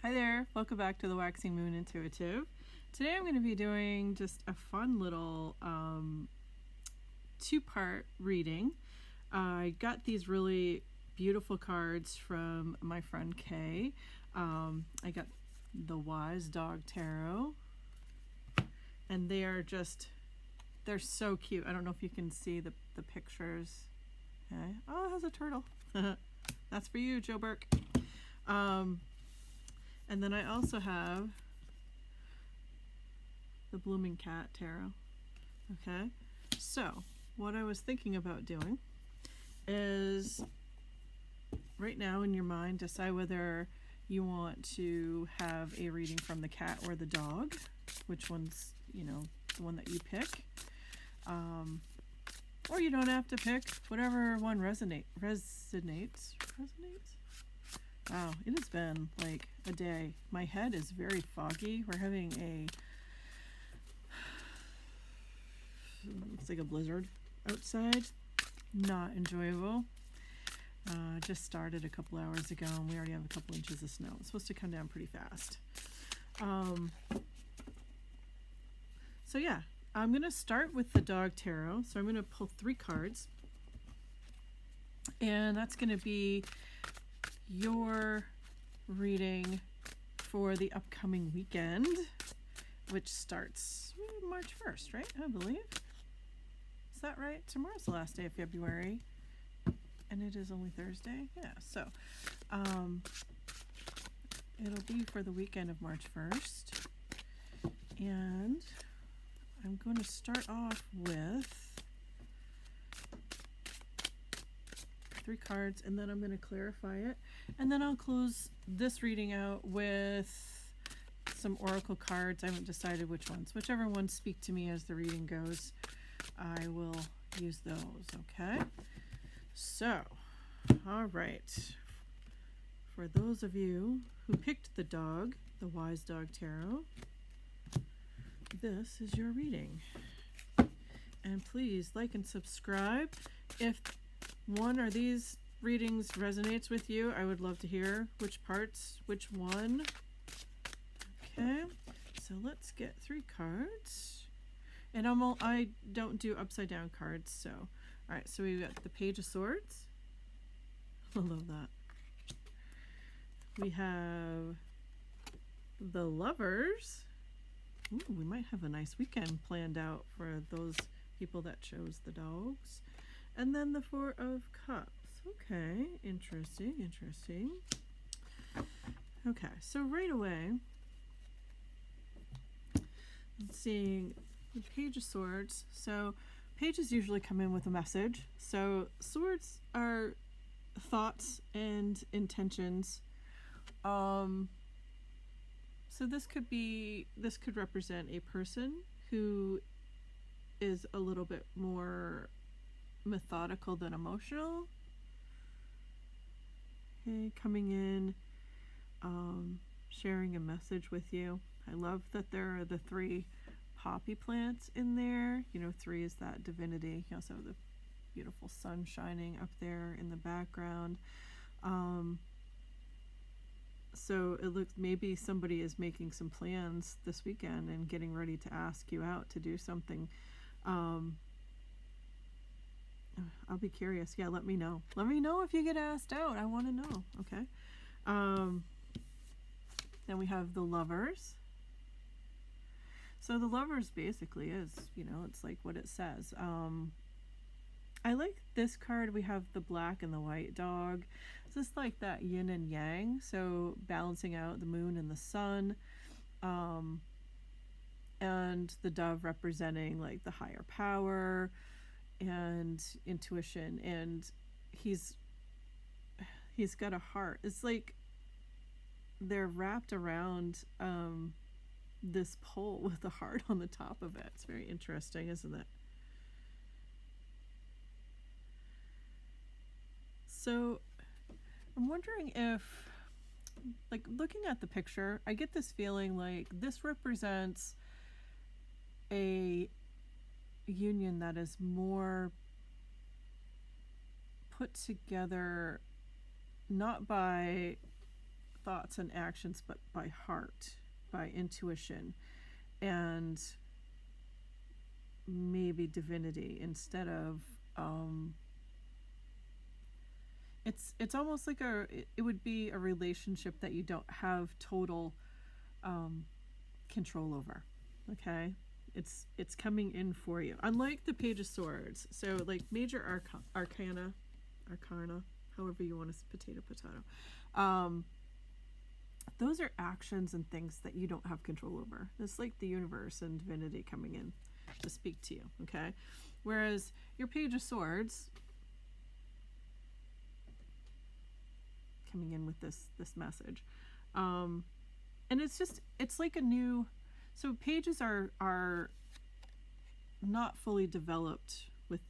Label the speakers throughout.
Speaker 1: Hi there, welcome back to the Waxing Moon Intuitive. Today I'm going to be doing just a fun little two-part reading. I got these really beautiful cards from my friend Kay. I got the Wise Dog Tarot, and they're so cute. I don't know if you can see the pictures. Okay. Oh, it has a turtle. That's for you, Joe Burke. And then I also have the Blooming Cat Tarot. Okay, so what I was thinking about doing is right now in your mind decide whether you want to have a reading from the cat or the dog, which one's, the one that you pick. Or you don't have to pick, whatever one resonates. Wow, it has been like a day. My head is very foggy. We're having looks like a blizzard outside. Not enjoyable. Just started a couple hours ago and we already have a couple inches of snow. It's supposed to come down pretty fast. So yeah, I'm going to start with the Dog Tarot. So I'm going to pull 3 cards. And that's going to be your reading for the upcoming weekend, which starts March 1st, right? I believe. Is that right? Tomorrow's the last day of February, and it is only Thursday. Yeah, so it'll be for the weekend of March 1st, and I'm going to start off with 3 cards, and then I'm going to clarify it, and then I'll close this reading out with some oracle cards. I haven't decided which ones. Whichever ones speak to me as the reading goes, I will use those. Okay, so all right, for those of you who picked the Wise Dog Tarot, this is your reading, and please like and subscribe. If one or these readings resonates with you, I would love to hear which one. Okay, so let's get 3 cards. And I don't do upside down cards, so. All right, so we've got the Page of Swords. I love that. We have the Lovers. Ooh, we might have a nice weekend planned out for those people that chose the dogs. And then the 4 of Cups. Okay, interesting. Okay, so right away, I'm seeing the Page of Swords. So pages usually come in with a message. So swords are thoughts and intentions. So this could represent a person who is a little bit more methodical than emotional. Okay, coming in, sharing a message with you. I love that there are the 3 poppy plants in there. 3 is that divinity. You also have the beautiful sun shining up there in the background. So it looks maybe somebody is making some plans this weekend and getting ready to ask you out to do something. I'll be curious. Yeah, let me know. Let me know if you get asked out. I want to know. Okay. Then we have the Lovers. So the Lovers basically is, it's like what it says. I like this card. We have the black and the white dog. It's just like that yin and yang. So balancing out the moon and the sun. And the dove representing like the higher power and intuition, and he's got a heart. It's like they're wrapped around this pole with a heart on the top of it. It's very interesting, isn't it? So I'm wondering if, like, looking at the picture, I get this feeling like this represents a union that is more put together not by thoughts and actions, but by heart, by intuition, and maybe divinity instead of it's almost like it would be a relationship that you don't have total control over. Okay, it's coming in for you, unlike the Page of Swords. So like major arcana, however you want to potato, those are actions and things that you don't have control over. It's like the universe and divinity coming in to speak to you. Okay, whereas your Page of Swords coming in with this message, and it's like a new. So pages are not fully developed with.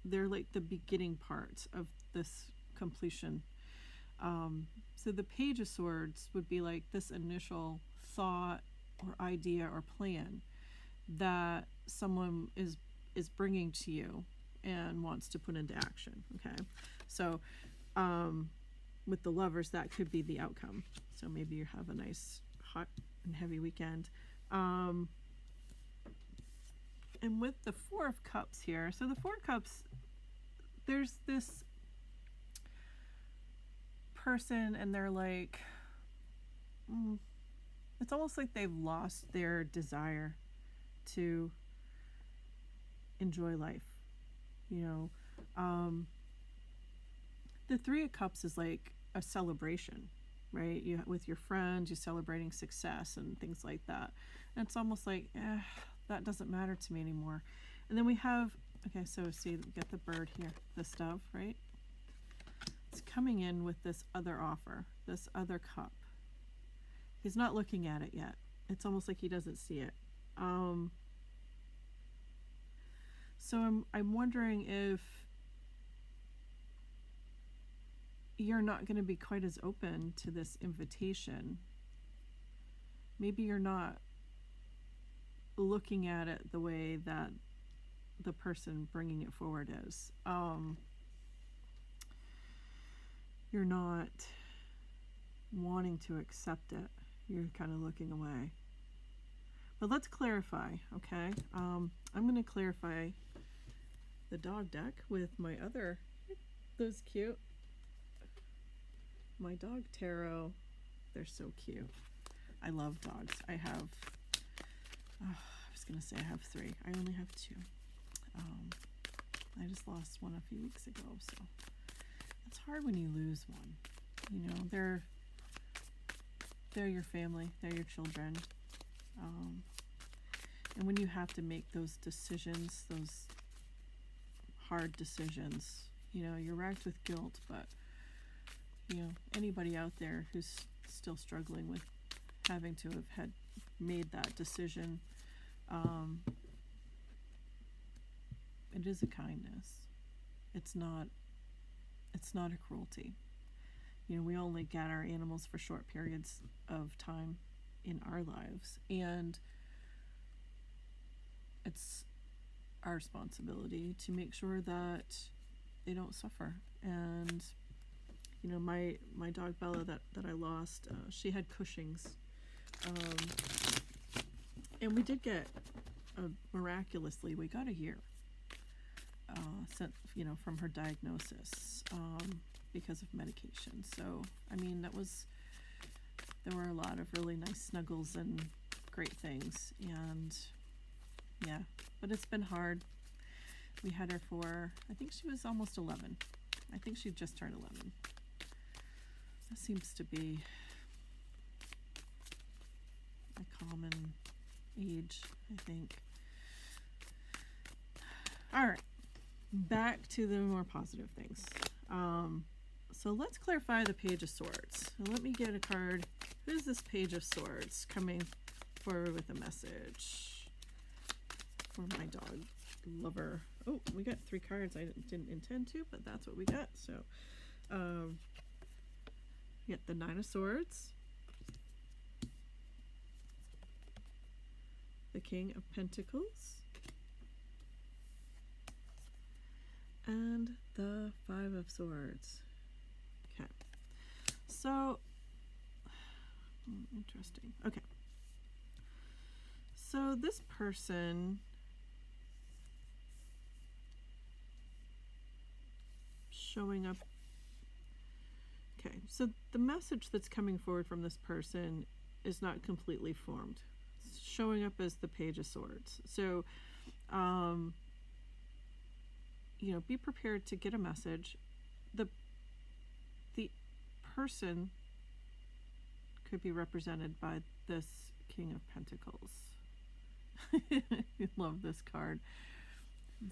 Speaker 1: They're like the beginning parts of this completion. So the Page of Swords would be like this initial thought or idea or plan that someone is bringing to you and wants to put into action. Okay, so with the Lovers, that could be the outcome. So maybe you have a nice hot and heavy weekend. And with the Four of Cups here, so the Four of Cups, there's this person and they're like, it's almost like they've lost their desire to enjoy life. The Three of Cups is like a celebration, right? You with your friends, you're celebrating success and things like that. And it's almost like, that doesn't matter to me anymore. And then we have, okay, so see, we get the bird here, the dove, right? It's coming in with this other offer, this other cup. He's not looking at it yet. It's almost like he doesn't see it. So I'm wondering if you're not going to be quite as open to this invitation. Maybe you're not looking at it the way that the person bringing it forward is. You're not wanting to accept it. You're kind of looking away. But let's clarify, okay? I'm going to clarify the dog deck with my other, those cute, my dog tarot. They're so cute. I love dogs. I have, I was going to say I have 3. I only have 2. I just lost one a few weeks ago, so it's hard when you lose one. They're your family, they're your children. And when you have to make those decisions, those hard decisions, you're racked with guilt, but anybody out there who's still struggling with having to have had made that decision, it is a kindness. It's not a cruelty. We only get our animals for short periods of time in our lives, and it's our responsibility to make sure that they don't suffer. And my dog Bella that I lost, she had Cushing's, and we did get miraculously we got a year from her diagnosis, because of medication. So there were a lot of really nice snuggles and great things, and yeah, but it's been hard. We had her for, I think she was almost 11. I think she just turned 11. That seems to be a common age, I think. All right, back to the more positive things. So let's clarify the Page of Swords. So let me get a card. Who's this Page of Swords coming forward with a message for my dog lover? Oh, we got 3 cards. I didn't intend to, but that's what we got. So we got the Nine of Swords, the King of Pentacles, and the Five of Swords. Okay, so Interesting. Okay. So this person showing up. Okay, so the message that's coming forward from this person is not completely formed. It's showing up as the Page of Swords. So, be prepared to get a message. The person could be represented by this King of Pentacles. I love this card.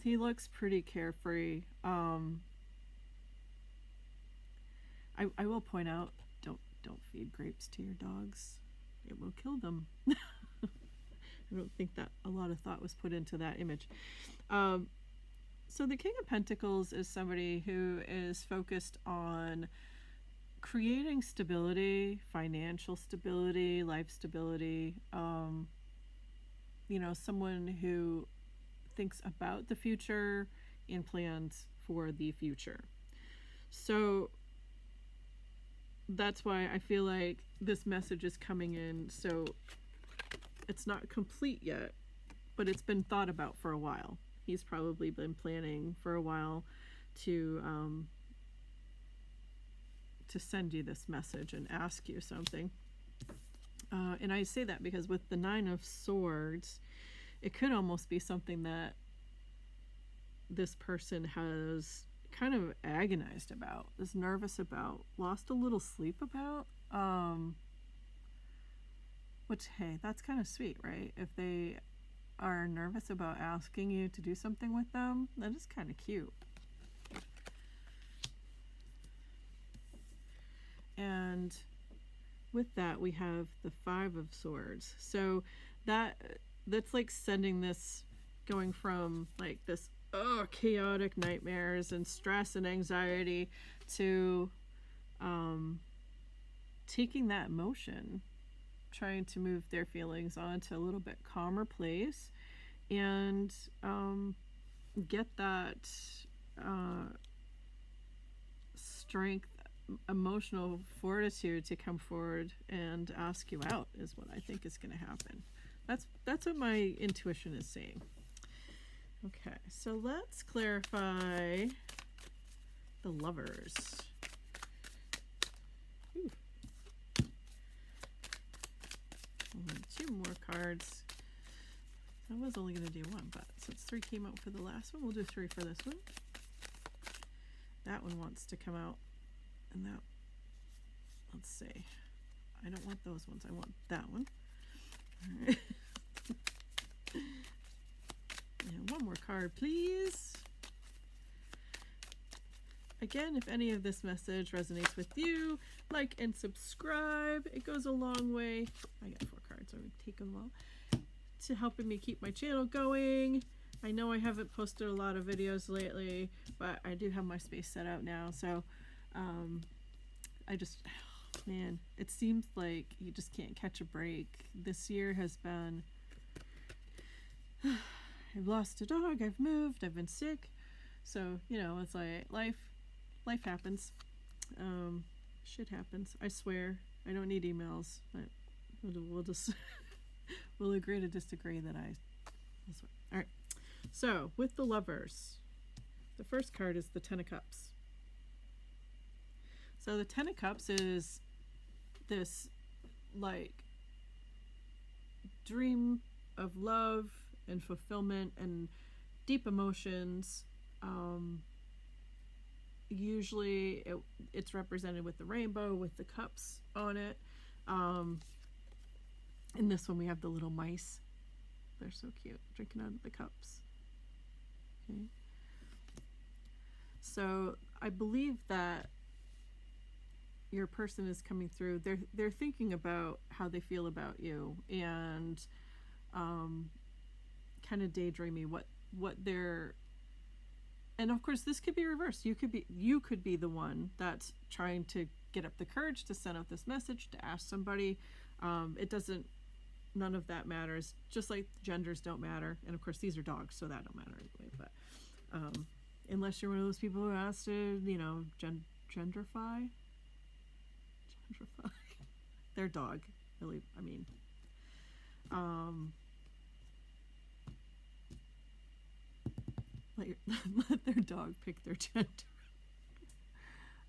Speaker 1: He looks pretty carefree. I will point out, don't feed grapes to your dogs. It will kill them. I don't think that a lot of thought was put into that image. So the King of Pentacles is somebody who is focused on creating stability, financial stability, life stability. Someone who thinks about the future and plans for the future. So that's why I feel like this message is coming in. So it's not complete yet, but it's been thought about for a while. He's probably been planning for a while to send you this message and ask you something. And I say that because with the Nine of Swords, it could almost be something that this person has kind of agonized about, is nervous about, lost a little sleep about. Which, hey, that's kind of sweet, right? If they are nervous about asking you to do something with them, that is kind of cute. And with that, we have the Five of Swords. So that's like sending this, going from like this chaotic nightmares and stress and anxiety to taking that emotion, trying to move their feelings onto a little bit calmer place and get that strength, emotional fortitude to come forward and ask you out is what I think is going to happen. That's what my intuition is saying. Okay, so let's clarify the Lovers. Ooh. Two more cards. I was only going to do one, but since three came out for the last one, we'll do three for this one. That one wants to come out, and that, let's see. I don't want those ones. I want that one. All right. And one more card, please. Again, if any of this message resonates with you, like and subscribe. It goes a long way. I got four cards, so I'm going to take them all to helping me keep my channel going. I know I haven't posted a lot of videos lately, but I do have my space set out now. So man, it seems like you just can't catch a break. This year has been... I've lost a dog, I've moved, I've been sick. So, it's like life happens. Shit happens. I swear. I don't need emails. We'll just we'll agree to disagree that I swear. All right. So, with the Lovers, the first card is the Ten of Cups. So, the Ten of Cups is this, like, dream of love and fulfillment and deep emotions. Usually it's represented with the rainbow with the cups on it. In this one we have the little mice. They're so cute, drinking out of the cups. Okay. So I believe that your person is coming through. They're thinking about how they feel about you and kind of daydreaming what they're, and of course this could be reversed. You could be the one that's trying to get up the courage to send out this message, to ask somebody. None of that matters, just like genders don't matter. And of course these are dogs, so that don't matter anyway. But unless you're one of those people who has to, genderify their dog. really, I mean, let their dog pick their gender.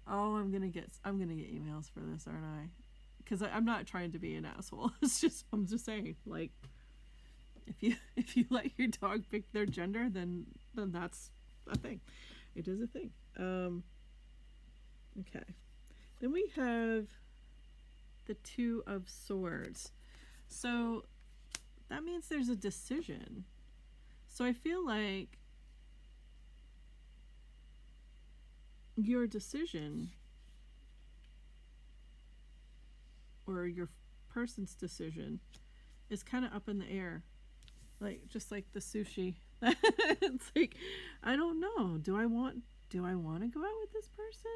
Speaker 1: Oh, I'm gonna get emails for this, aren't I? Because I'm not trying to be an asshole. I'm just saying, like, if you let your dog pick their gender, then that's a thing. It is a thing. Okay. Then we have the Two of Swords. So that means there's a decision. So I feel like your decision, or your person's decision, is kind of up in the air. Like, just like the sushi. It's like, I don't know. Do I want to go out with this person?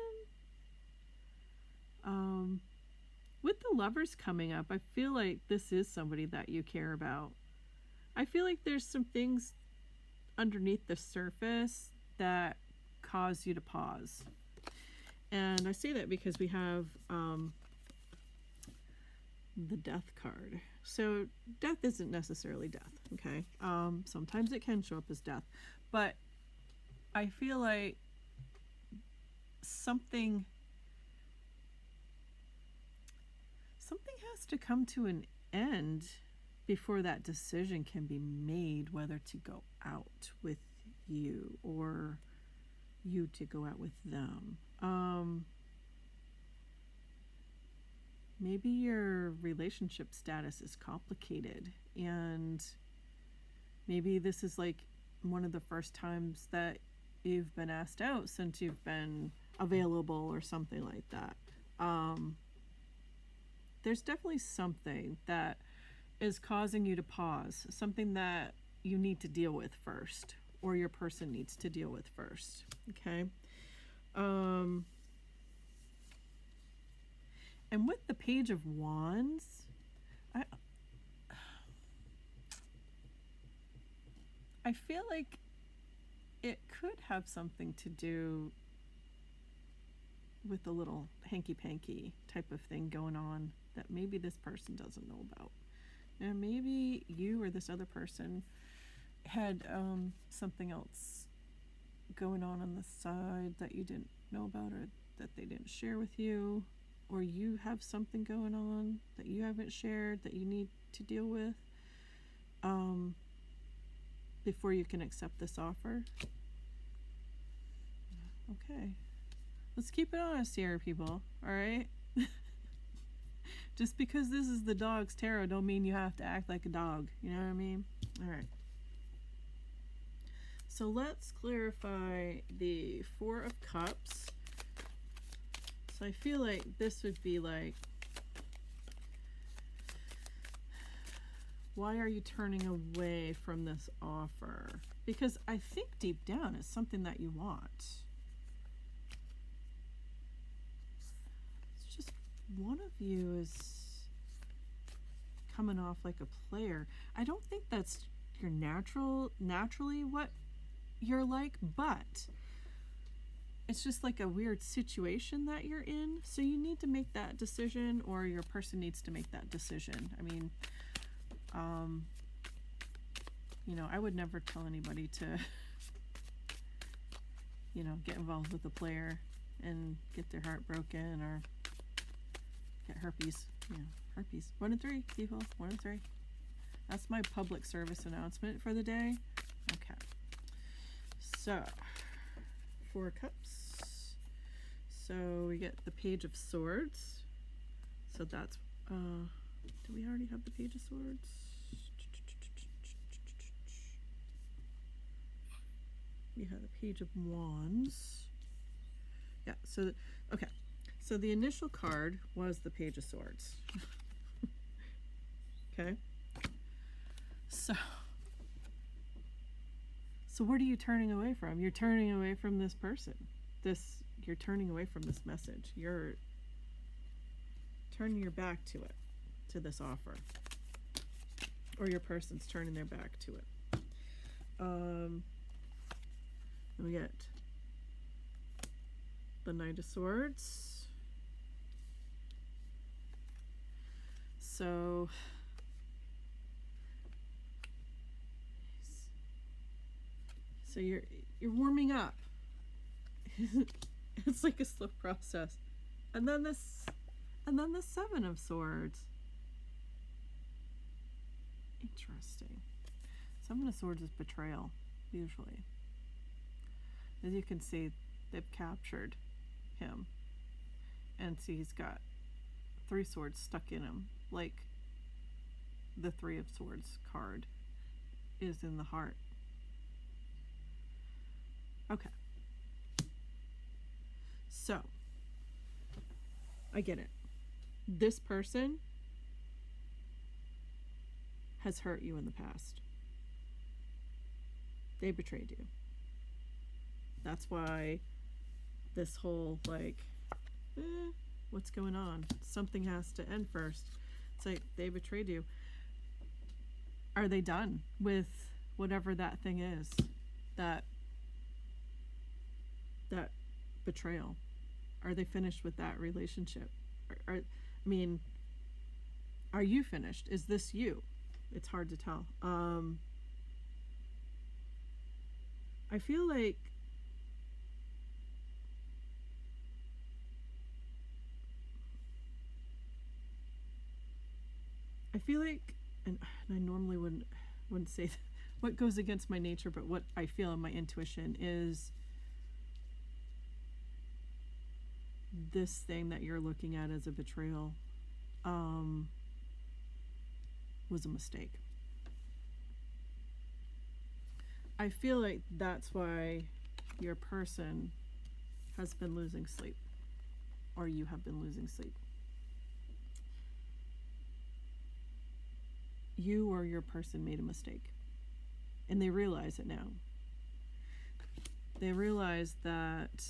Speaker 1: With the Lovers coming up, I feel like this is somebody that you care about. I feel like there's some things underneath the surface that cause you to pause. And I say that because we have the Death card. So death isn't necessarily death, okay? Sometimes it can show up as death. But I feel like something has to come to an end before that decision can be made, whether to go out with you or you to go out with them. Maybe your relationship status is complicated, and maybe this is like one of the first times that you've been asked out since you've been available or something like that. There's definitely something that is causing you to pause, something that you need to deal with first, or your person needs to deal with first. Okay. And with the Page of Wands, I feel like it could have something to do with a little hanky-panky type of thing going on that maybe this person doesn't know about. And maybe you or this other person had something else going on the side that you didn't know about, or that they didn't share with you, or you have something going on that you haven't shared that you need to deal with before you can accept this offer. Okay. Let's keep it honest here, people. All right? Just because this is the dog's tarot don't mean you have to act like a dog. You know what I mean? All right. So let's clarify the Four of Cups. So I feel like this would be like, why are you turning away from this offer? Because I think deep down it's something that you want. It's just one of you is coming off like a player. I don't think that's your naturally what you're like, but it's just like a weird situation that you're in. So you need to make that decision, or your person needs to make that decision. I mean, you know, I would never tell anybody to, you know, get involved with a player and get their heart broken or get herpes. You know, herpes. 1 in 3, people. 1 in 3. That's my public service announcement for the day. Okay. So, 4 cups. So we get the Page of Swords. So that's, do we already have the Page of Swords? We have the Page of Wands. Yeah, so, okay. So the initial card was the Page of Swords. Okay. So what are you turning away from? You're turning away from this person. You're turning away from this message. You're turning your back to it, to this offer. Or your person's turning their back to it. We get the Knight of Swords. So you're warming up. It's like a slow process. And then the Seven of Swords. Interesting. Seven of Swords is betrayal, usually. As you can see, they've captured him. And see, he's got 3 swords stuck in him, like the 3 of Swords card is in the heart. Okay. So, I get it. This person has hurt you in the past. They betrayed you. That's why this whole, like, what's going on? Something has to end first. It's like they betrayed you. Are they done with whatever that thing is? That betrayal? Are they finished with that relationship? I mean, are you finished? Is this you? It's hard to tell. I feel like and I normally wouldn't say what goes against my nature, but what I feel in my intuition is this thing that you're looking at as a betrayal was a mistake. I feel like that's why your person has been losing sleep, or you have been losing sleep. You or your person made a mistake, and they realize it now. They realize that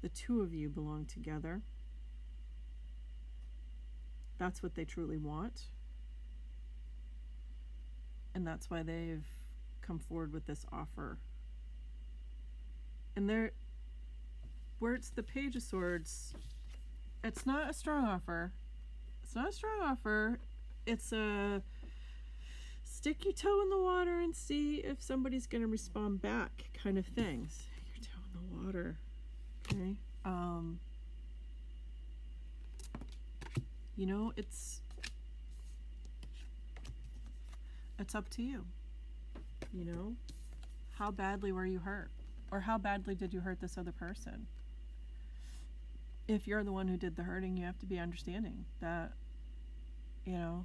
Speaker 1: the two of you belong together. That's what they truly want. And that's why they've come forward with this offer. And where it's the Page of Swords, it's not a strong offer. It's not a strong offer. It's a stick your toe in the water and see if somebody's going to respond back kind of thing. Stick your toe in the water. Okay. You know, it's up to you. You know, how badly were you hurt? Or how badly did you hurt this other person? If you're the one who did the hurting, you have to be understanding that, you know,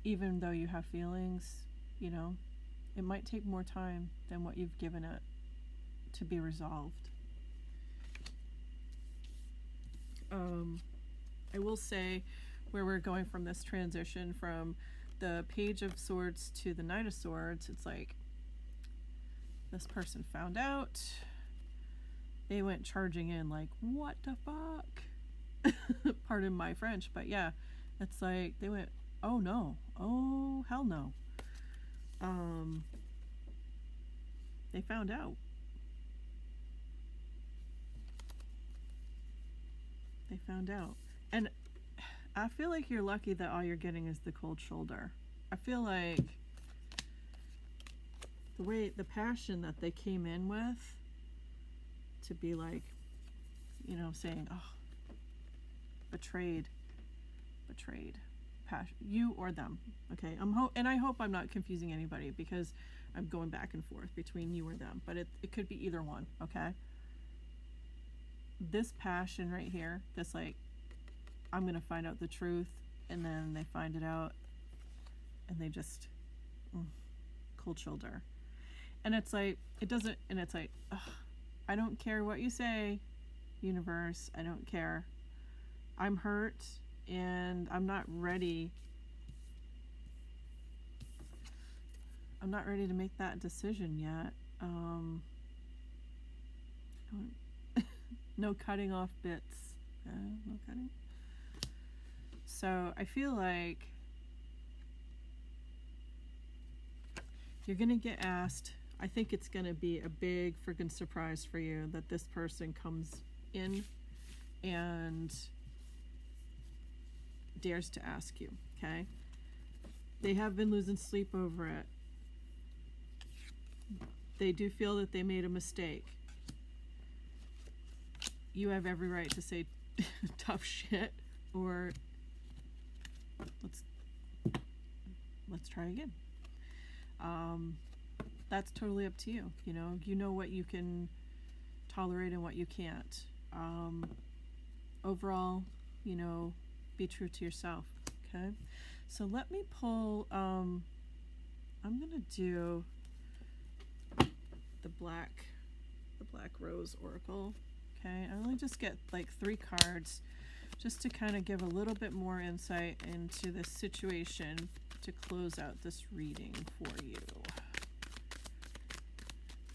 Speaker 1: even though you have feelings, you know, it might take more time than what you've given it to be resolved. I will say where we're going from this transition from the Page of Swords to the Knight of Swords, it's like this person found out. They went charging in like, what the fuck? Pardon my French, but yeah, it's like they went, oh no, oh hell no. They found out. They found out. And I feel like you're lucky that all you're getting is the cold shoulder. I feel like the passion that they came in with to be like, you know, saying, oh, betrayed, passion, you or them. Okay. And I hope I'm not confusing anybody because I'm going back and forth between you or them, but it could be either one. Okay. This passion right here, this like, I'm going to find out the truth, and then they find it out and they just cold shoulder. And it's like, it's like, ugh, I don't care what you say, universe. I don't care. I'm hurt and I'm not ready. I'm not ready to make that decision yet. No cutting off bits. No cutting. So I feel like you're going to get asked, I think it's going to be a big friggin' surprise for you that this person comes in and dares to ask you, okay? They have been losing sleep over it. They do feel that they made a mistake. You have every right to say tough shit, or let's try again. That's totally up to you. You know what you can tolerate and what you can't. Overall, be true to yourself. Okay, so let me pull. I'm gonna do the black rose oracle. Okay, I only just get like 3 cards, just to kind of give a little bit more insight into this situation to close out this reading for you.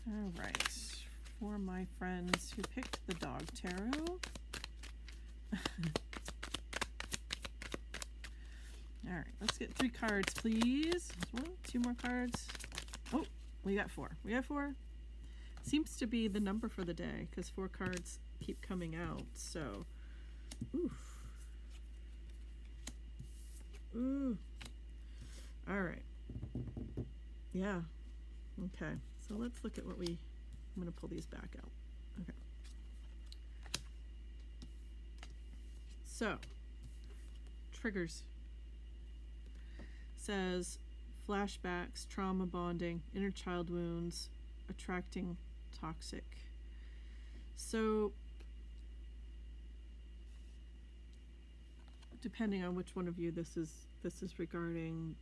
Speaker 1: All right, for my friends who picked the dog tarot. All right, let's get 3 cards, please. 1, 2 more cards. Oh, we got 4. We got 4. Seems to be the number for the day because 4 cards keep coming out. So, oof. Ooh. All right. Yeah. Okay. So let's look at what I'm going to pull these back out. Okay. So, triggers. Says flashbacks, trauma bonding, inner child wounds, attracting toxic. So depending on which one of you this is regarding,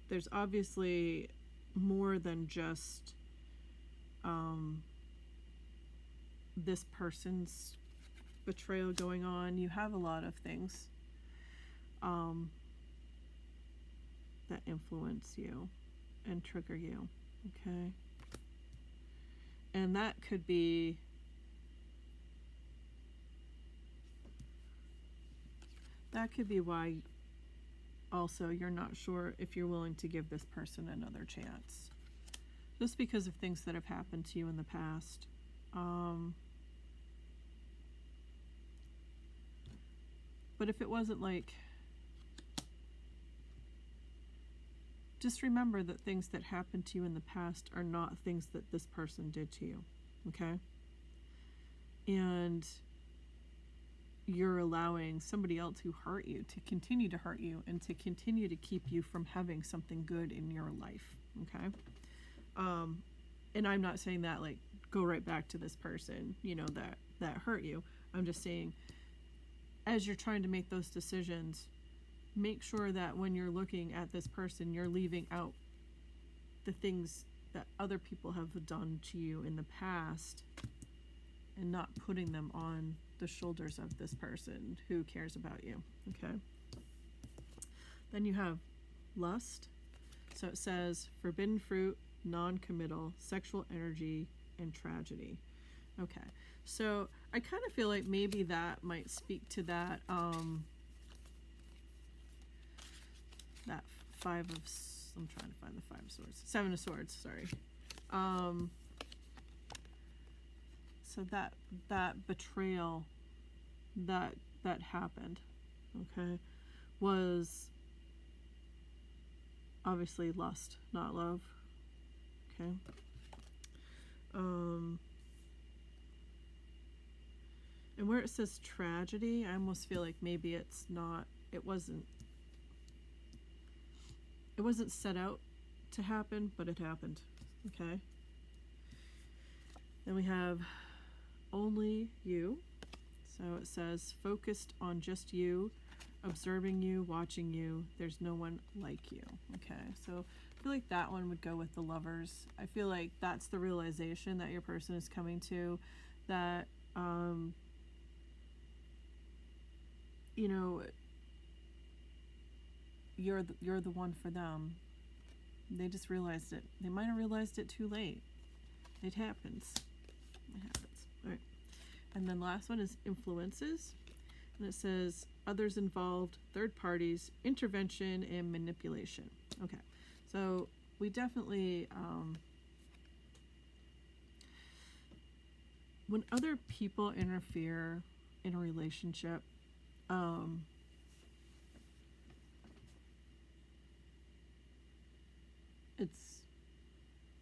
Speaker 1: there's obviously more than just this person's betrayal going on. You have a lot of things that influence you and trigger you. Okay, and that could be why also you're not sure if you're willing to give this person another chance, just because of things that have happened to you in the past. But if it wasn't like, just remember that things that happened to you in the past are not things that this person did to you, okay? And you're allowing somebody else who hurt you to continue to hurt you and to continue to keep you from having something good in your life, okay? And I'm not saying that like go right back to this person, that hurt you. I'm just saying, as you're trying to make those decisions, make sure that when you're looking at this person, you're leaving out the things that other people have done to you in the past and not putting them on the shoulders of this person who cares about you, okay? Then you have lust. So it says forbidden fruit, non-committal, sexual energy, and tragedy. Okay, so I kind of feel like maybe that might speak to that that I'm trying to find the 5 of swords, 7 of swords, sorry. So that betrayal that happened, okay, was obviously lust, not love, okay? And where it says tragedy, I almost feel like maybe it wasn't set out to happen, but it happened, okay? Then we have only you. So it says focused on just you, observing you, watching you. There's no one like you, okay? So I feel like that one would go with the lovers. I feel like that's the realization that your person is coming to, that you're the one for them. They just realized it. They might have realized it too late. It happens. All right. And then last one is influences. And it says others involved, third parties, intervention, and manipulation. Okay. So we definitely when other people interfere in a relationship,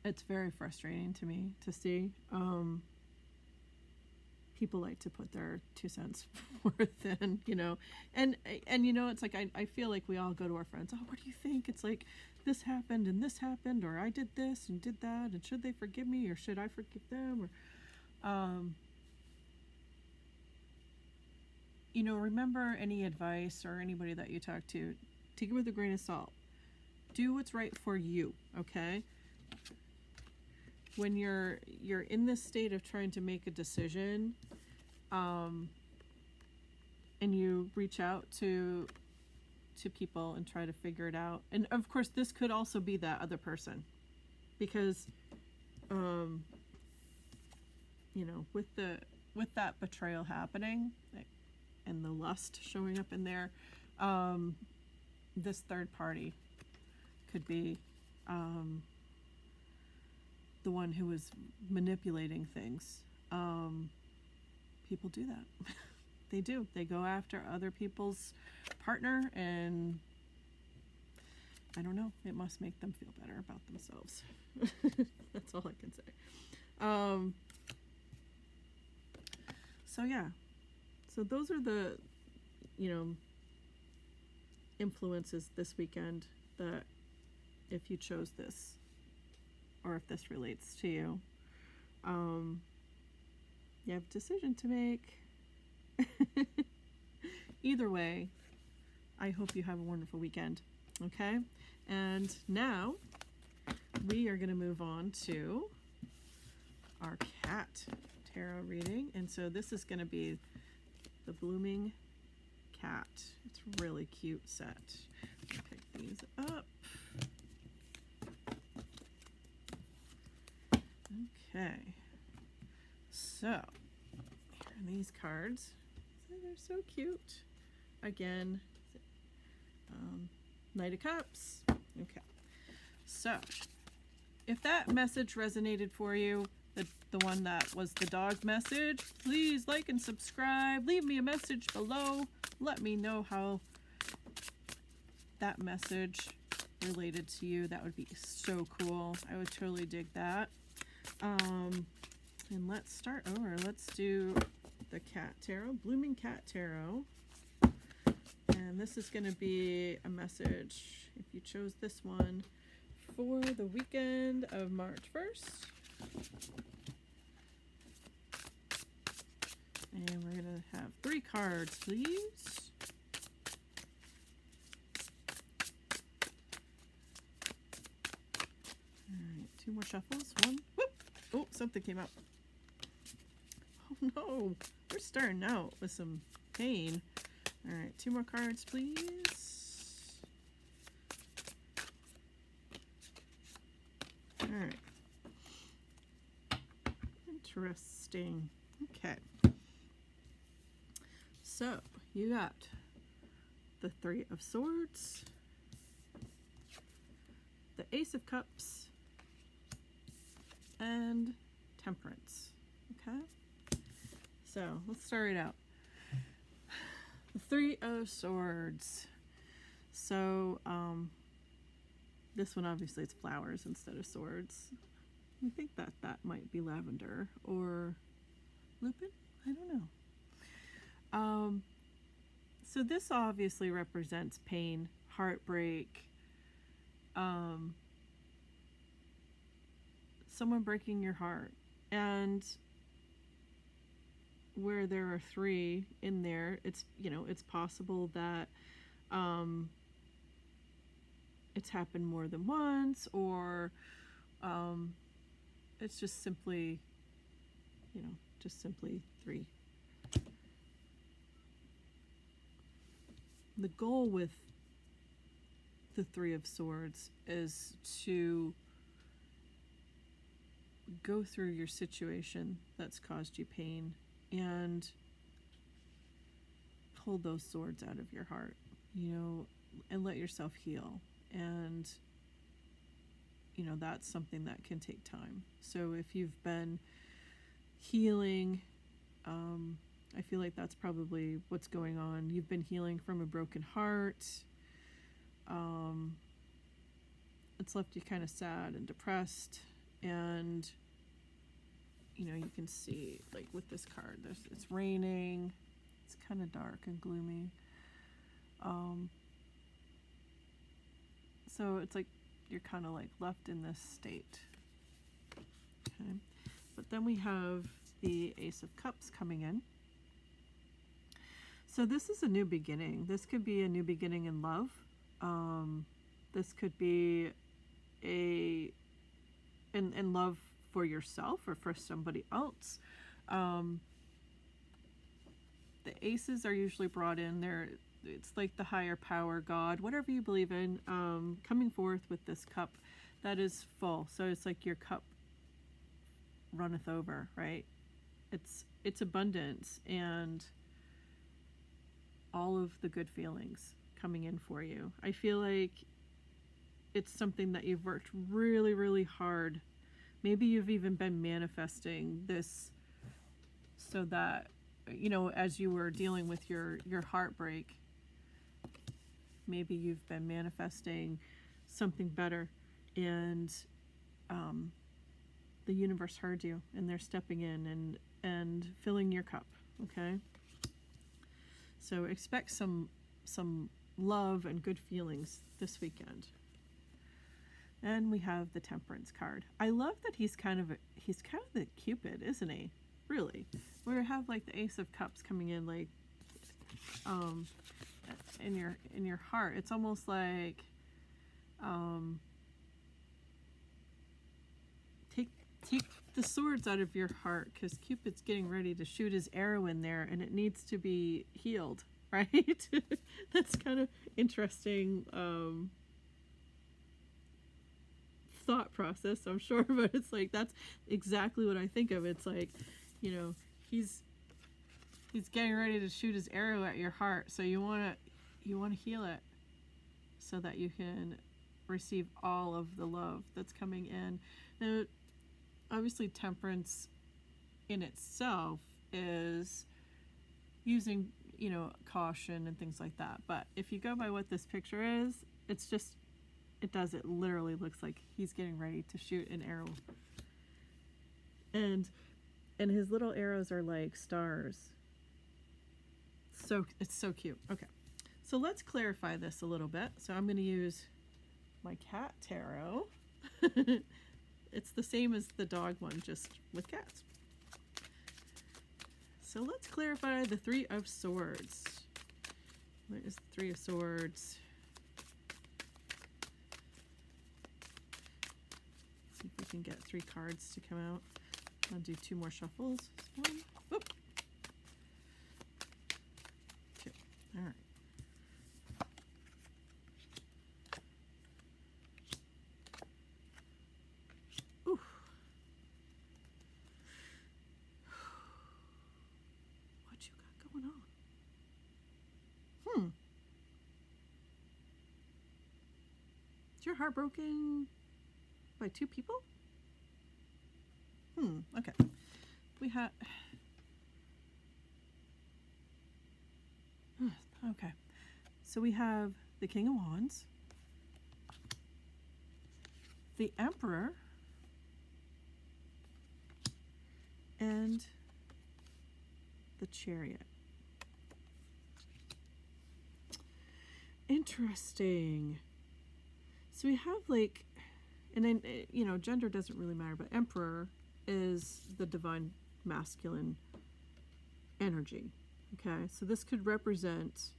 Speaker 1: it's very frustrating to me to see. People like to put their 2 cents worth in, and it's like I feel like we all go to our friends. Oh, what do you think? It's like this happened, or I did this and did that, and should they forgive me or should I forgive them? Or remember, any advice or anybody that you talk to, take it with a grain of salt. Do what's right for you, okay? When you're in this state of trying to make a decision, and you reach out to people and try to figure it out. And of course, this could also be that other person, because with that betrayal happening, and the lust showing up in there, this third party could be the one who was manipulating things. People do that. They do. They go after other people's partner, and I don't know. It must make them feel better about themselves. That's all I can say. So yeah. So those are the, influences this weekend that, if you chose this, or if this relates to you, you have a decision to make. Either way, I hope you have a wonderful weekend. Okay? And now we are going to move on to our cat tarot reading. And so this is going to be the Blooming Cat. It's a really cute set. Pick these up. Okay. So, here are these cards. They're so cute. Again, Knight of Cups. Okay. So, if that message resonated for you, the one that was the dog message, please like and subscribe. Leave me a message below. Let me know how that message related to you. That would be so cool. I would totally dig that. And let's start over. Let's do the Cat Tarot, Blooming Cat Tarot. And this is going to be a message, if you chose this one, for the weekend of March 1st. And we're going to have 3 cards, please. All right, 2 more shuffles. 1. Whoop! Oh, something came out. Oh no, we're starting out with some pain. All right, 2 more cards, please. All right. Interesting. Okay. So, you got the 3 of Swords, the Ace of Cups, and Temperance. Okay? So, let's start it out. The 3 of Swords. So, this one obviously it's flowers instead of swords. I think that might be lavender or lupin. I don't know. So this obviously represents pain, heartbreak, someone breaking your heart. And where there are 3 in there, it's, it's possible that it's happened more than once, or it's just simply, simply 3. The goal with the 3 of Swords is to go through your situation that's caused you pain and pull those swords out of your heart, and let yourself heal. And, that's something that can take time. So if you've been healing. I feel like that's probably what's going on. You've been healing from a broken heart. It's left you kind of sad and depressed, and you know, you can see like with this card, it's raining, it's kind of dark and gloomy. So it's like you're kind of like left in this state. Okay, but then we have the Ace of Cups coming in. So this is a new beginning. This could be a new beginning in love. This could be in love for yourself or for somebody else. The aces are usually brought in there. It's like the higher power, God, whatever you believe in, coming forth with this cup that is full. So it's like your cup runneth over, right? It's abundance and all of the good feelings coming in for you. I feel like it's something that you've worked really, really hard. Maybe you've even been manifesting this so that, you know, as you were dealing with your heartbreak, maybe you've been manifesting something better, and the universe heard you, and they're stepping in and filling your cup. Okay, so expect some love and good feelings this weekend. And we have the Temperance card. I love that he's kind of the Cupid, isn't he? Really, we have like the Ace of Cups coming in, like in your heart. It's almost like take the swords out of your heart, because Cupid's getting ready to shoot his arrow in there, and it needs to be healed, right? That's kind of interesting thought process, I'm sure, but it's like that's exactly what I think of. It's like, you know, he's getting ready to shoot his arrow at your heart, so you want to heal it so that you can receive all of the love that's coming in. Now, obviously, temperance in itself is using, you know, caution and things like that. But if you go by what this picture is, it's just, it literally looks like he's getting ready to shoot an arrow. And his little arrows are like stars. So it's so cute. Okay. So let's clarify this a little bit. So I'm going to use my cat tarot. It's the same as the dog one, just with cats. So let's clarify the Three of Swords. What is the Three of Swords? See if we can get 3 cards to come out. I'll do 2 more shuffles. 1, whoop, 2. All right. Ooh. What you got going on? Is your heart broken by 2 people? Okay. We have... Okay. So we have the King of Wands, the Emperor, and the Chariot. Interesting. So we have like, and then, you know, gender doesn't really matter, but Emperor is the divine masculine energy. Okay, so this could represent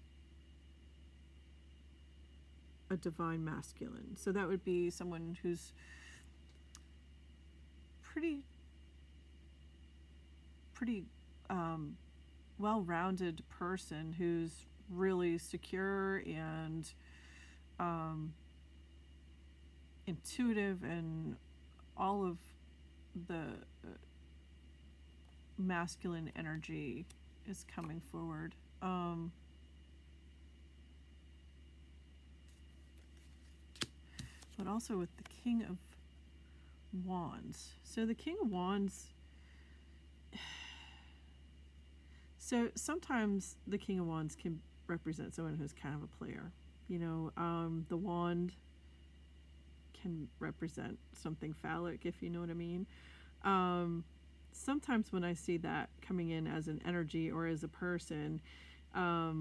Speaker 1: a divine masculine. So that would be someone who's pretty well-rounded person, who's really secure and intuitive, and all of the masculine energy is coming forward. But also with the King of Wands. So the King of Wands, So sometimes the King of Wands can represent someone who's kind of a player. The wand can represent something phallic, if you know what I mean. Sometimes when I see that coming in as an energy or as a person, I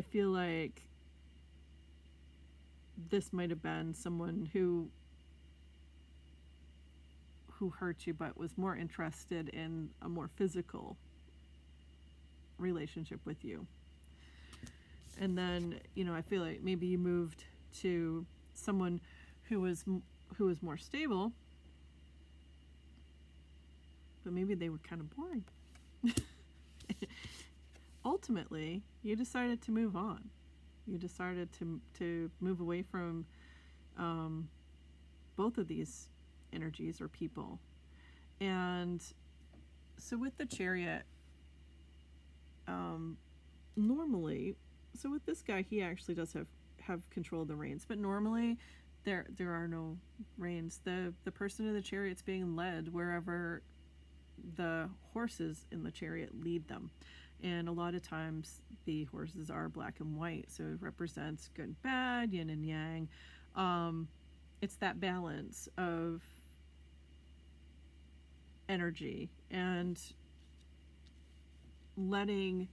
Speaker 1: feel like this might have been someone who hurt you but was more interested in a more physical relationship with you. And then, I feel like maybe you moved to someone who was more stable, but maybe they were kind of boring. Ultimately, you decided to move on. You decided to move away from both of these energies or people. And so with the Chariot, normally, so with this guy, he actually does have control of the reins, but normally there are no reins. The person in the Chariot's being led wherever the horses in the chariot lead them. And a lot of times the horses are black and white, so it represents good and bad, yin and yang. It's that balance of energy and letting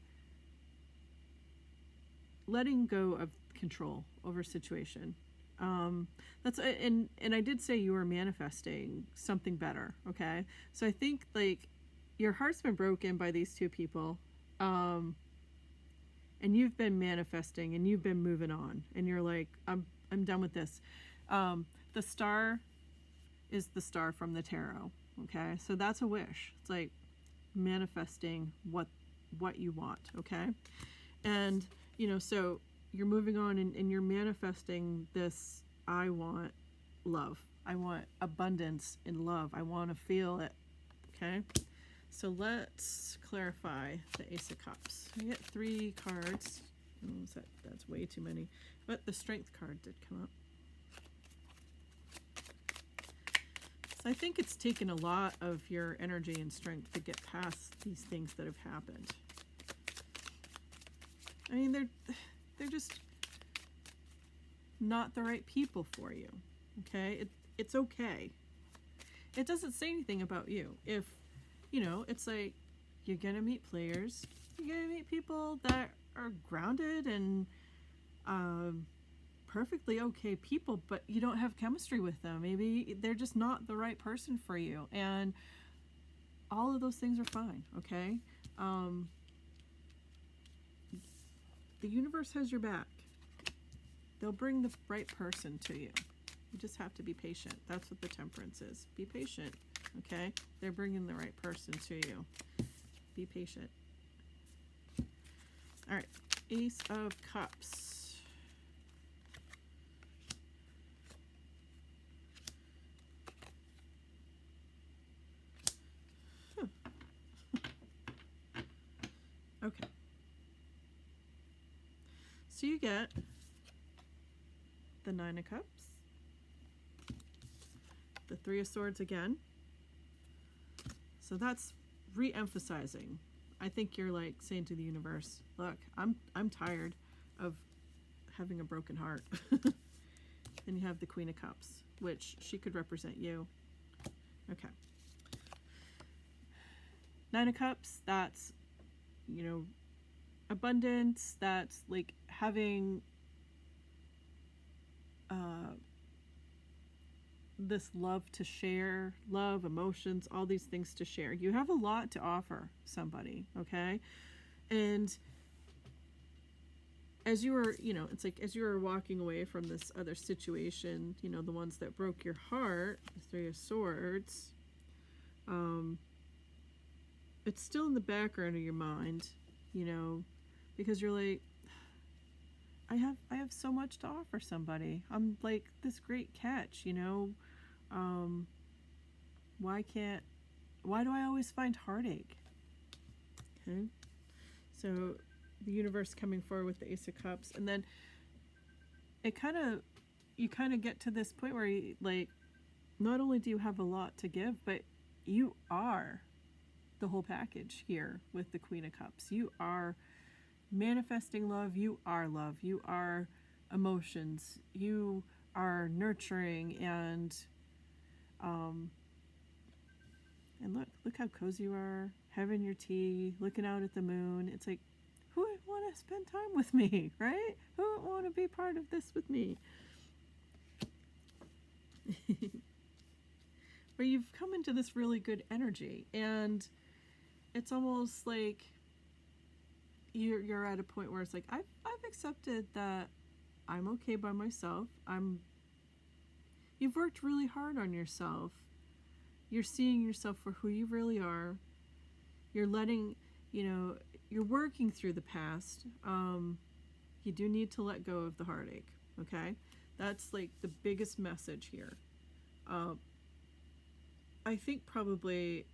Speaker 1: go of control over a situation. That's and I did say you were manifesting something better. Okay, so I think like your heart's been broken by these two people, and you've been manifesting and you've been moving on, and you're like, I'm done with this. The star is the star from the tarot. Okay, so that's a wish. It's like manifesting what you want. Okay, and so you're moving on and you're manifesting this. I want love. I want abundance in love. I want to feel it. Okay, so let's clarify the Ace of Cups. I get 3 cards. Oh, that's way too many, but the Strength card did come up. So I think it's taken a lot of your energy and strength to get past these things that have happened. I mean, they're just not the right people for you. Okay, it's okay. It doesn't say anything about you. If it's like you're gonna meet players, you're gonna meet people that are grounded and perfectly okay people, but you don't have chemistry with them. Maybe they're just not the right person for you, and all of those things are fine. Okay, the universe has your back. They'll bring the right person to you. You just have to be patient. That's what the Temperance is. Be patient. Okay, they're bringing the right person to you. Be patient. All right, Ace of Cups. Okay. So you get the 9 of Cups, the 3 of Swords again. So that's re-emphasizing. I think you're like saying to the universe, look, I'm tired of having a broken heart. Then you have the Queen of Cups, which she could represent you. Okay. 9 of Cups, that's abundance. That's like having this love to share, love, emotions, all these things to share. You have a lot to offer somebody. Okay, and as you were, it's like as you were walking away from this other situation, the ones that broke your heart, the 3 of Swords, it's still in the background of your mind, because you're like, I have so much to offer somebody. I'm like this great catch, why do I always find heartache? Okay, so the universe coming forward with the Ace of Cups, and then you kind of get to this point where you, like, not only do you have a lot to give, but you are the whole package here with the Queen of Cups. You are manifesting love. You are love. You are emotions. You are nurturing and look how cozy you are, having your tea, looking out at the moon. It's like, who would want to spend time with me, right? Who would want to be part of this with me? But you've come into this really good energy, and it's almost like you're at a point where it's like, I've accepted that I'm okay by myself. You've worked really hard on yourself. You're seeing yourself for who you really are. You're letting, you're working through the past. You do need to let go of the heartache, okay? That's like the biggest message here. I think probably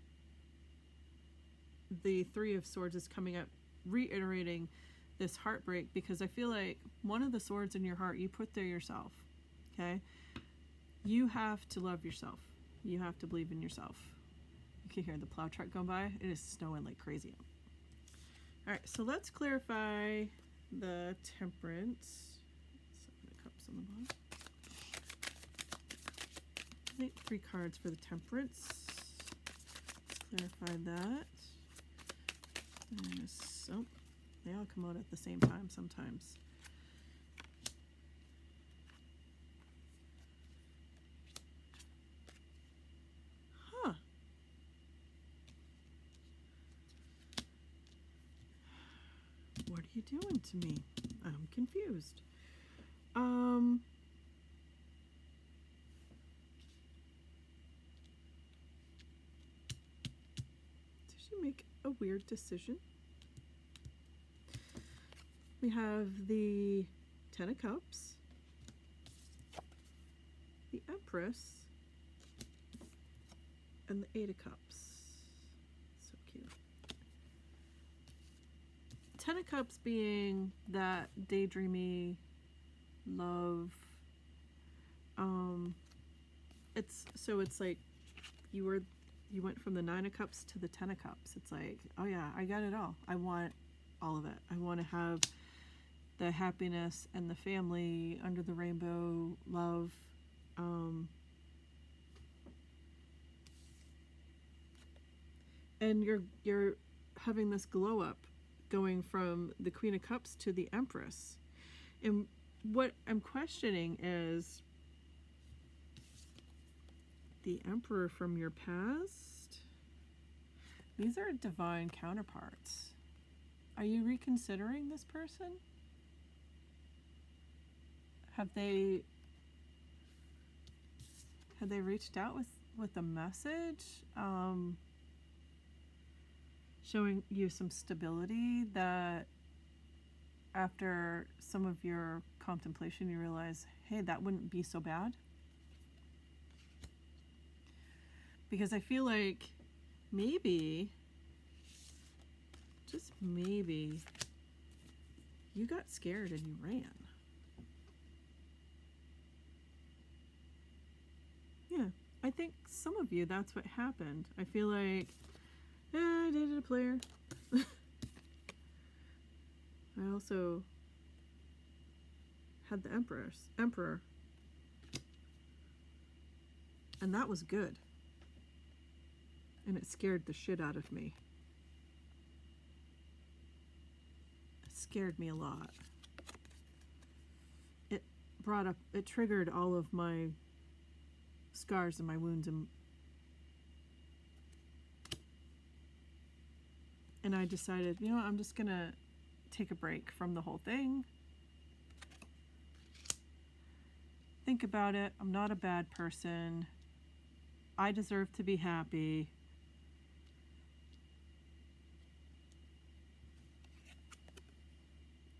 Speaker 1: the Three of Swords is coming up, reiterating this heartbreak, because I feel like one of the swords in your heart you put there yourself, okay? You have to love yourself. You have to believe in yourself. You can hear the plow truck going by. It is snowing like crazy. All right, so let's clarify the Temperance. Seven of Cups on the bottom. I think 3 cards for the Temperance. Let's clarify that. So they all come out at the same time sometimes. What are you doing to me? I'm confused. Did you make a weird decision? We have the Ten of Cups, the Empress, and the Eight of Cups. So cute. Ten of Cups being that daydreamy love. It's like you went from the Nine of Cups to the Ten of Cups. It's like, oh yeah, I got it all. I want all of it. I want to have the happiness and the family under the rainbow, love. And you're having this glow up going from the Queen of Cups to the Empress. And what I'm questioning is the Emperor from your past. These are divine counterparts. Are you reconsidering this person? Have they reached out with a message? Showing you some stability that after some of your contemplation you realize, hey, that wouldn't be so bad. Because I feel like maybe, just maybe, you got scared and you ran. Yeah, I think some of you, that's what happened. I feel like, I dated a player. I also had the Emperor. And that was good. And it scared the shit out of me. It scared me a lot. It triggered all of my scars and my wounds, and I decided, I'm just gonna take a break from the whole thing. Think about it. I'm not a bad person. I deserve to be happy.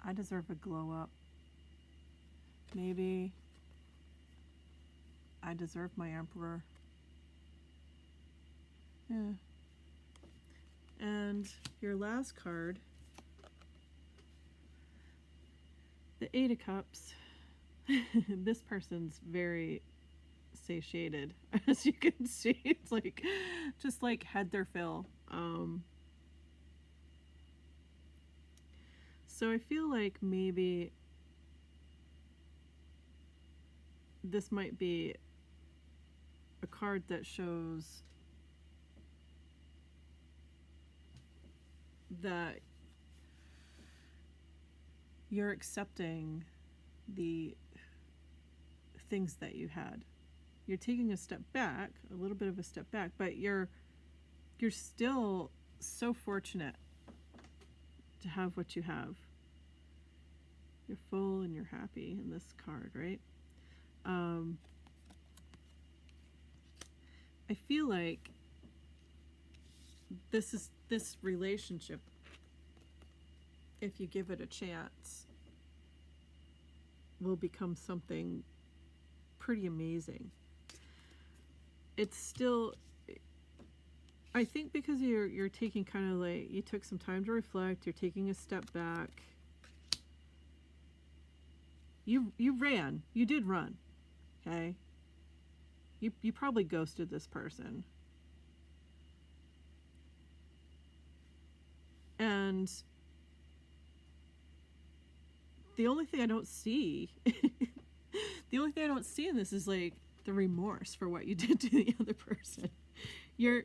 Speaker 1: I deserve a glow up. Maybe I deserve my Emperor. Yeah. And your last card, the Eight of Cups. This person's very satiated, as you can see. It's like, just like had their fill. So I feel like maybe this might be a card that shows that you're accepting the things that you had. You're taking a step back, a little bit of a step back, but you're still so fortunate to have what you have. You're full and you're happy in this card, right? I feel like this relationship, if you give it a chance, will become something pretty amazing. It's still, I think, because you're taking kind of like, you took some time to reflect, you're taking a step back. You ran. You did run. Okay? You probably ghosted this person. And the only thing I don't see in this is like the remorse for what you did to the other person. You're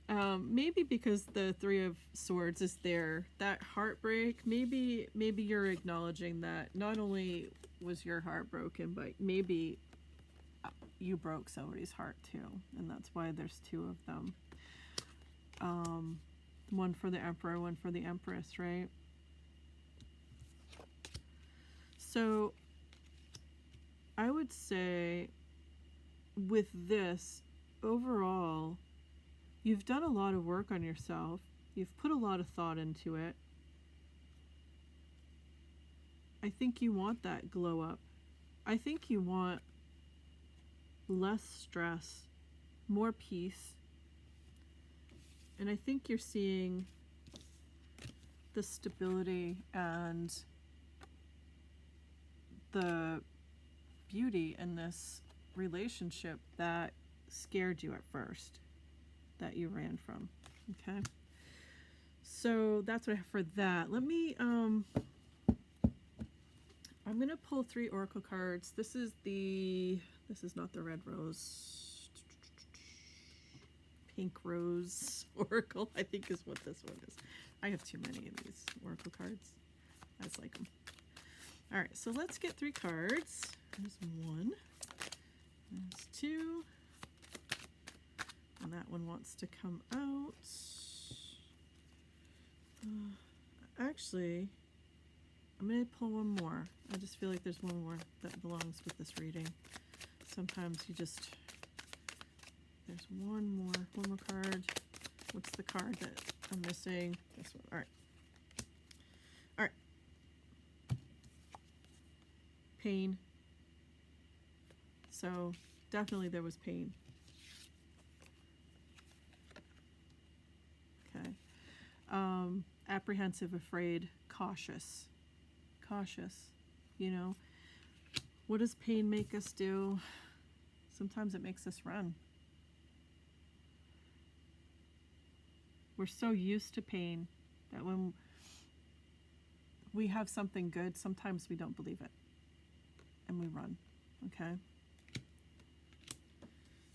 Speaker 1: maybe because the Three of Swords is there, that heartbreak, maybe you're acknowledging that not only was your heart broken, but maybe you broke somebody's heart too, and that's why there's two of them. One for the Emperor, one for the Empress, right? So I would say with this, overall, you've done a lot of work on yourself. You've put a lot of thought into it. I think you want that glow up. I think you want less stress, more peace. And I think you're seeing the stability and the beauty in this relationship that scared you at first, that you ran from. Okay, so that's what I have for that. Let me I'm gonna pull 3 oracle cards. This is not the red rose, pink rose oracle, I think is what this one is. I have too many of these oracle cards. I just like them. All right, so let's get 3 cards. There's 1, there's 2, and that one wants to come out. Actually, I'm going to pull one more. I just feel like there's one more that belongs with this reading. Sometimes you just, there's one more card. What's the card that I'm missing? This one. All right. All right. Pain. So definitely there was pain. Okay. Apprehensive, afraid, cautious. Cautious. You know, what does pain make us do? Sometimes it makes us run. We're so used to pain that when we have something good, sometimes we don't believe it and we run. Okay.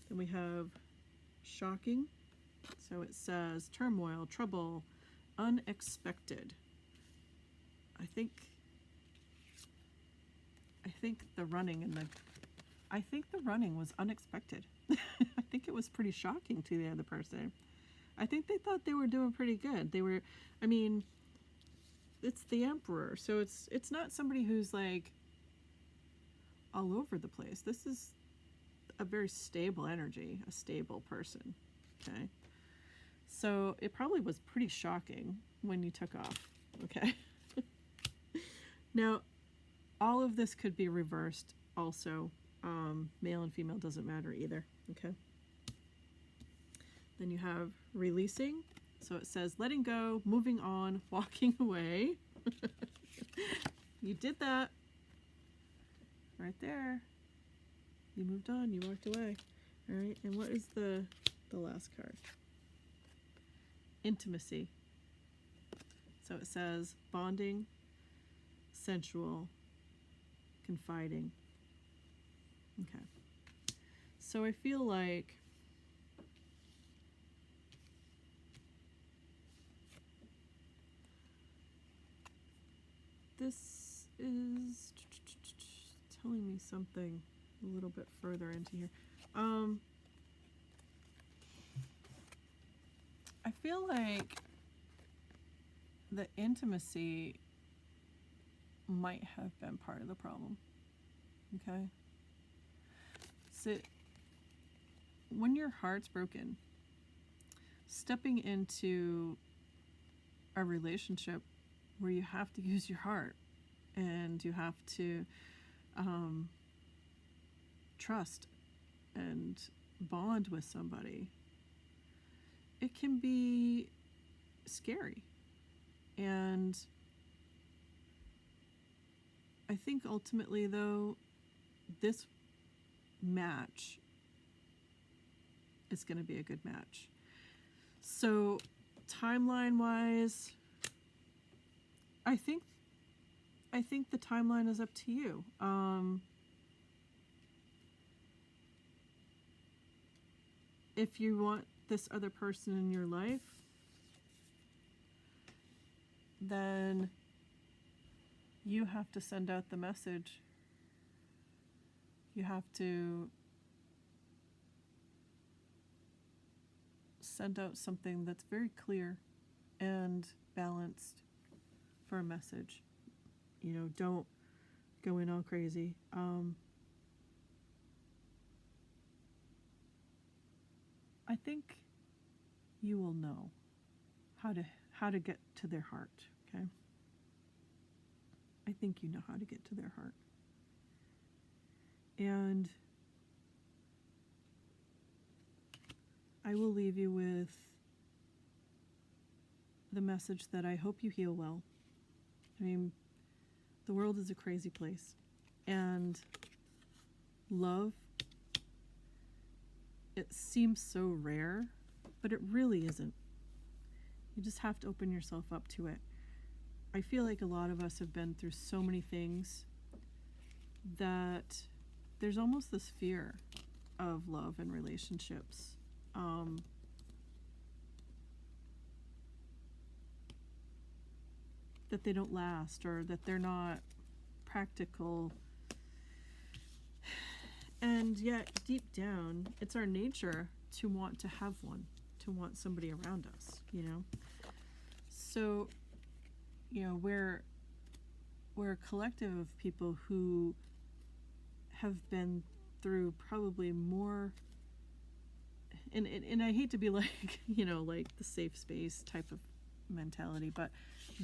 Speaker 1: Then we have shocking. So it says turmoil, trouble, unexpected. I think the running was unexpected. I think it was pretty shocking to the other person. I think they thought they were doing pretty good. I mean, it's the Emperor, so it's not somebody who's like all over the place. This is a very stable energy, a stable person. Okay. So it probably was pretty shocking when you took off. Okay. Now, all of this could be reversed also. Male and female doesn't matter either. Okay. Then you have releasing. So it says letting go, moving on, walking away. You did that right there. You moved on. You walked away. All right. And what is the last card? Intimacy. So it says bonding, sensual, confiding. Okay. So I feel like this is telling me something a little bit further into here. I feel like the intimacy might have been part of the problem. Okay? So when your heart's broken, stepping into a relationship where you have to use your heart and you have to trust and bond with somebody, it can be scary. And I think ultimately, though, this match is going to be a good match. So timeline-wise, I think the timeline is up to you. If you want this other person in your life, then you have to send out the message. You have to send out something that's very clear and balanced for a message. You know, don't go in all crazy. I think you will know how to get to their heart, okay? I think you know how to get to their heart. And I will leave you with the message that I hope you heal well. I mean, the world is a crazy place. And love, it seems so rare, but it really isn't. You just have to open yourself up to it. I feel like a lot of us have been through so many things that there's almost this fear of love and relationships. That they don't last, or that they're not practical. And yet, deep down, it's our nature to want to have one, to want somebody around us, you know? So, you know, we're a collective of people who have been through probably more, and I hate to be like, you know, like the safe space type of mentality, but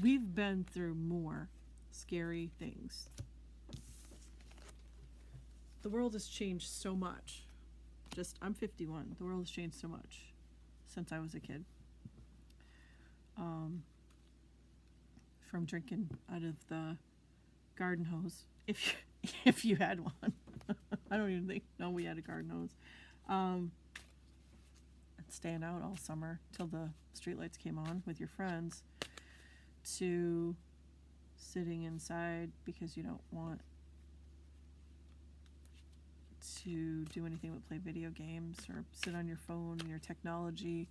Speaker 1: we've been through more scary things. The world has changed so much. I'm 51. The world has changed so much since I was a kid. From drinking out of the garden hose, if you had one. I don't even know we had a garden hose. And staying out all summer till the streetlights came on with your friends, to sitting inside because you don't want to do anything but play video games or sit on your phone and your technology.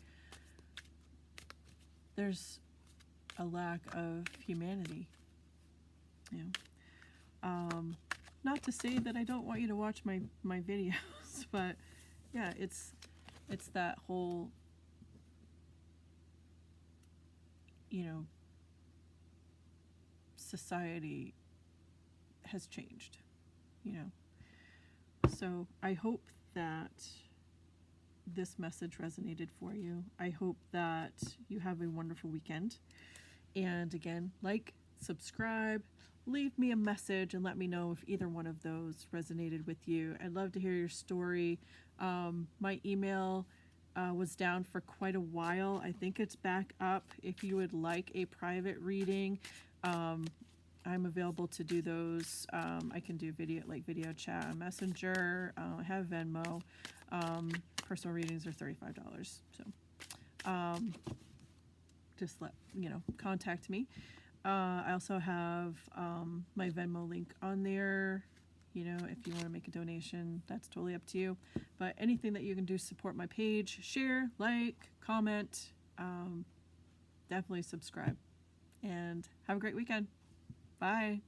Speaker 1: There's a lack of humanity, you know. Not to say that I don't want you to watch my videos, but yeah, it's that whole, you know, society has changed, you know. So I hope that this message resonated for you. I hope that you have a wonderful weekend. And again, like, subscribe, leave me a message, and let me know if either one of those resonated with you. I'd love to hear your story. My email was down for quite a while. I think it's back up. If you would like a private reading, I'm available to do those. I can do video chat on Messenger. I have Venmo. Personal readings are $35. So just contact me. I also have my Venmo link on there. If you want to make a donation, that's totally up to you. But anything that you can do to support my page, share, like, comment, definitely subscribe. And have a great weekend. Bye.